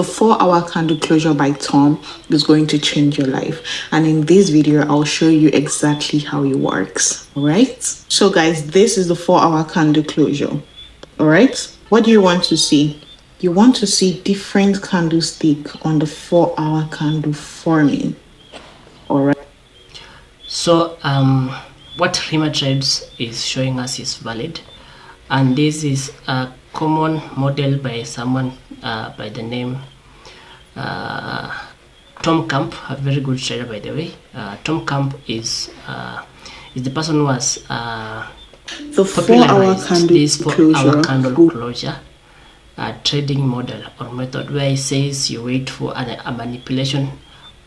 The 4-hour candle closure by Tom is going to change your life. And in this video, I'll show you exactly how it works. All right. So guys, this is the 4-hour candle closure. All right. What do you want to see? You want to see different candlestick on the 4-hour candle forming. All right. So what Rima Trades is showing us is valid, and this is a common model by someone by the name Tom Camp, a very good trader by the way. Tom Camp is the person who has the 4-hour candle this 4-hour candle closure trading model or method, where it says you wait for a manipulation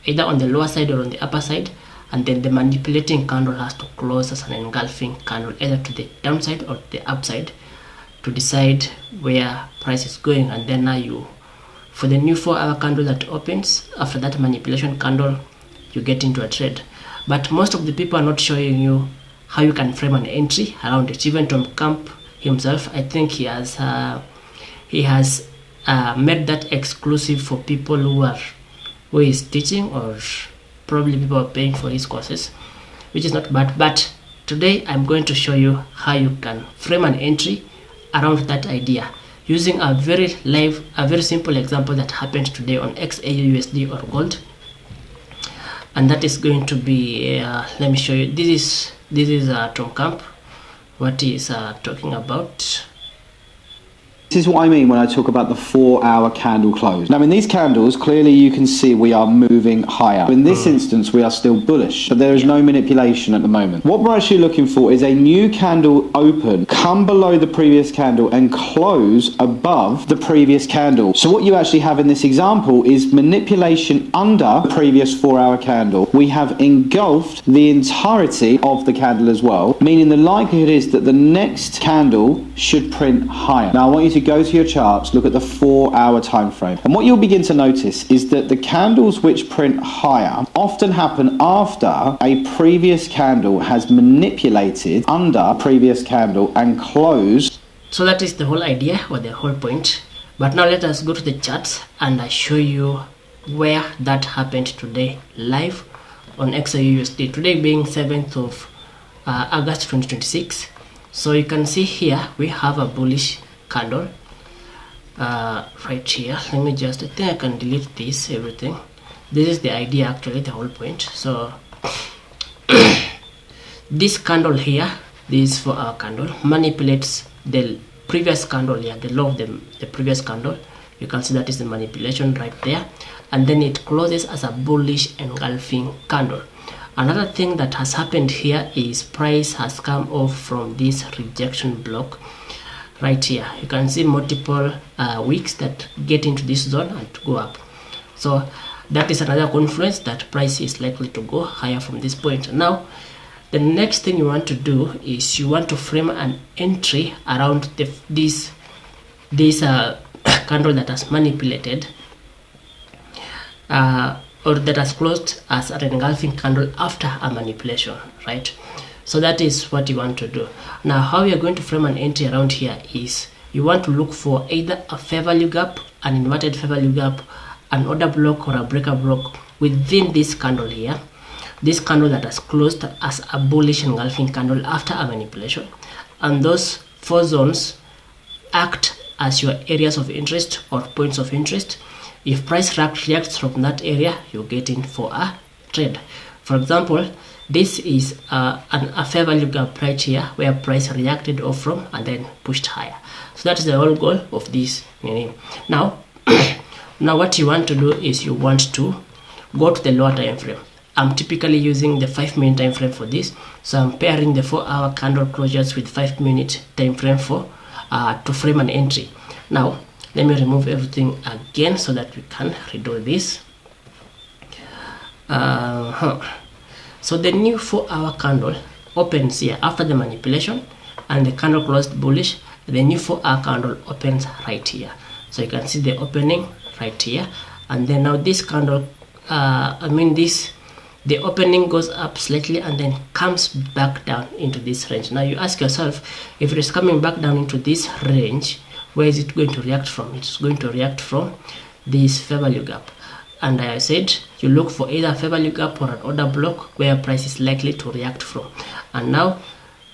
either on the lower side or on the upper side, and then the manipulating candle has to close as an engulfing candle either to the downside or the upside to decide where price is going. And then now you, for the new 4-hour candle that opens after that manipulation candle, you get into a trade. But most of the people are not showing you how you can frame an entry around it. Even Tom Camp himself, I think he has made that exclusive for people who is teaching, or probably people are paying for his courses, which is not bad. But today I'm going to show you how you can frame an entry around that idea using a very simple example that happened today on XAUUSD or gold. And that is going to be let me show you. This is Tom Camp, what he is talking about. This is what I mean when I talk about the 4-hour candle close. Now in these candles, clearly you can see we are moving higher. In this instance, we are still bullish, but there is no manipulation at the moment. What we're actually looking for is a new candle open, come below the previous candle and close above the previous candle. So what you actually have in this example is manipulation under the previous 4-hour candle. We have engulfed the entirety of the candle as well, meaning the likelihood is that the next candle should print higher. Now I want you to go to your charts, look at the 4-hour time frame, and what you'll begin to notice is that the candles which print higher often happen after a previous candle has manipulated under a previous candle and closed. So that is the whole idea or the whole point. But now let us go to the charts and I show you where that happened today live on XAUUSD, today being 7th of August 2026. So you can see here we have a bullish candle right here. Let me just, I think I can delete this, everything. This is the idea, actually the whole point. So this candle here, this 4-hour candle, manipulates the previous candle here, the low of the previous candle. You can see that is the manipulation right there, and then it closes as a bullish engulfing candle. Another thing that has happened here is price has come off from this rejection block right here. You can see multiple wicks that get into this zone and go up. So that is another confluence that price is likely to go higher from this point. Now the next thing you want to do is you want to frame an entry around this candle that has manipulated or that has closed as an engulfing candle after a manipulation, right? So that is what you want to do. Now how we are going to frame an entry around here is you want to look for either a fair value gap, an inverted fair value gap, an order block or a breaker block within this candle here, this candle that has closed as a bullish engulfing candle after a manipulation. And those 4 zones act as your areas of interest or points of interest. If price reacts from that area, you get in for a trade. For example, this is a fair value gap right here where price reacted off from and then pushed higher. So that is the whole goal of this meaning. Now what you want to do is you want to go to the lower time frame. I'm typically using the 5-minute time frame for this, so I'm pairing the 4-hour candle closures with 5-minute time frame for to frame an entry. Now let me remove everything again so that we can redo this. So the new 4-hour candle opens here after the manipulation and the candle closed bullish. The new 4-hour candle opens right here. So you can see the opening right here, and then now this candle the opening goes up slightly and then comes back down into this range. Now you ask yourself, if it is coming back down into this range, where is it going to react from? It's going to react from this fair value gap. And I said you look for either a fair value gap or an order block where price is likely to react from. And now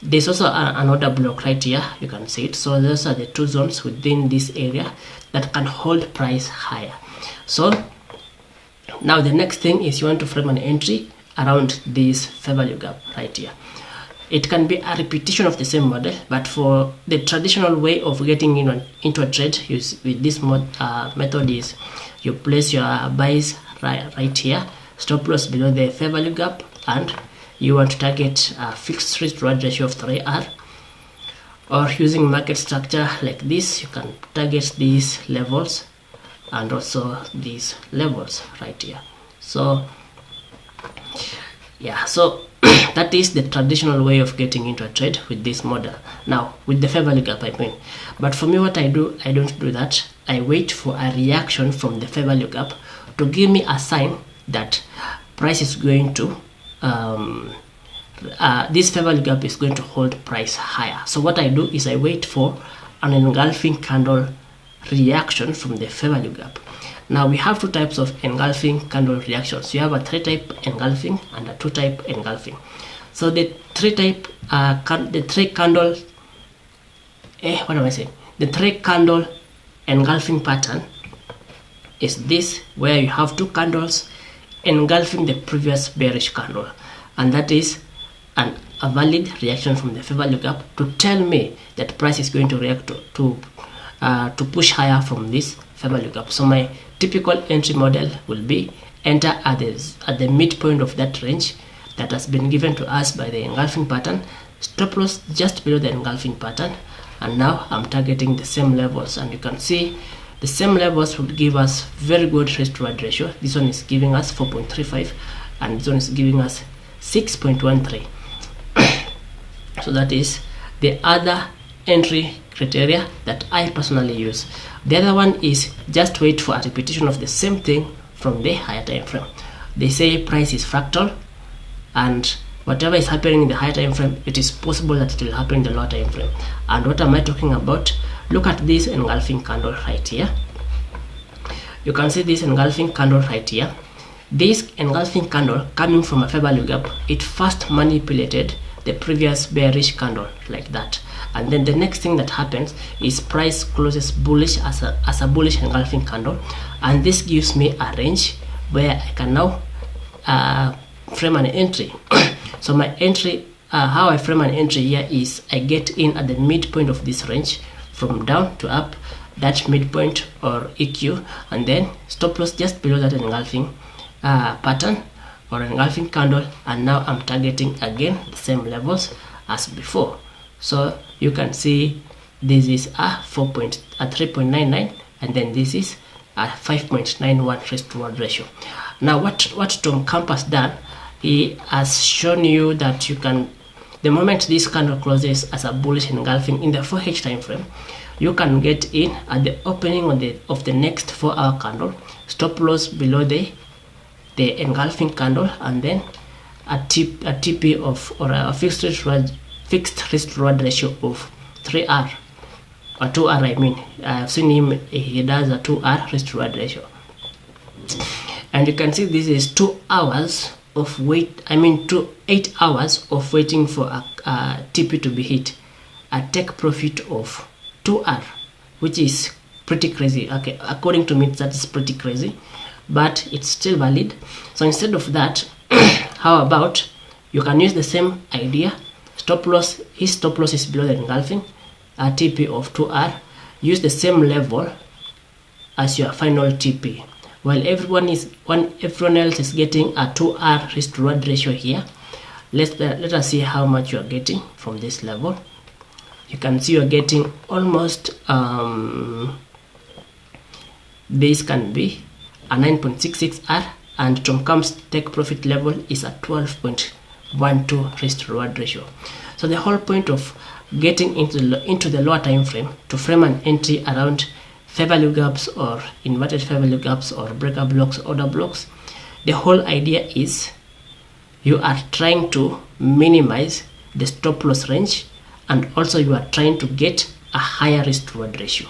there's also an order block right here, you can see it. So those are the two zones within this area that can hold price higher. So now the next thing is you want to frame an entry around this fair value gap right here. It can be a repetition of the same model, but for the traditional way of getting into a trade with this method is you place your buys right here, stop loss below the fair value gap, and you want to target a fixed risk reward ratio of 3R. Or using market structure like this, you can target these levels and also these levels right here. So yeah, so that is the traditional way of getting into a trade with this model. Now with the fair value gap, I mean. But for me, what I do, I don't do that. I wait for a reaction from the fair value gap to give me a sign that price is going to this fair value gap is going to hold price higher. So what I do is I wait for an engulfing candle reaction from the fair value gap. Now we have two types of engulfing candle reactions. You have a 3-type engulfing and a 2-type engulfing. So the 3-type the 3-candle engulfing pattern is this, where you have two candles engulfing the previous bearish candle, and that is a valid reaction from the fair value gap to tell me that price is going to react to push higher from this fair value gap. So my typical entry model will be enter at the midpoint of that range that has been given to us by the engulfing pattern, stop loss just below the engulfing pattern, and now I'm targeting the same levels. And you can see the same levels will give us very good risk reward ratio. This one is giving us 4.35 and this one is giving us 6.13. So that is the other entry criteria that I personally use. The other one is just wait for a repetition of the same thing from the higher time frame. They say price is fractal, and whatever is happening in the higher time frame, it is possible that it will happen in the lower time frame. And what am I talking about? Look at this engulfing candle right here. You can see this engulfing candle right here. This engulfing candle coming from a fair value gap, it first manipulated the previous bearish candle like that, and then the next thing that happens is price closes bullish as a bullish engulfing candle, and this gives me a range where I can now frame an entry. So my entry, how I frame an entry here is I get in at the midpoint of this range from down to up, that midpoint or EQ, and then stop loss just below that engulfing pattern or engulfing candle, and now I'm targeting again the same levels as before. So you can see this is a 3.99, and then this is a 5.91 risk to reward ratio. Now what Tom Camp has done, he has shown you that you can, the moment this candle closes as a bullish engulfing in the 4H time frame, you can get in at the opening of the next 4-hour candle, stop loss below the engulfing candle, and then a TP of, or a fixed risk reward ratio of 3R or 2R. I mean, I've seen him, he does a 2R risk reward ratio, and you can see this is 2 hours of wait. I mean, 8 hours of waiting for a TP to be hit. A take profit of 2R, which is pretty crazy. Okay, according to me, that is pretty crazy, but it's still valid. So instead of that, how about you can use the same idea. Stop loss, his stop loss is below the engulfing, a TP of 2R. Use the same level as your final TP. While everyone else is getting a 2R risk to reward ratio here, let us see how much you are getting from this level. You can see you are getting almost this can be a 9.66R, and Tom Camp's take profit level is a 12.12 risk to reward ratio. So the whole point of getting into the lower time frame to frame an entry around fair value gaps or inverted fair value gaps or breaker blocks, order blocks, the whole idea is you are trying to minimize the stop loss range, and also you are trying to get a higher risk to reward ratio.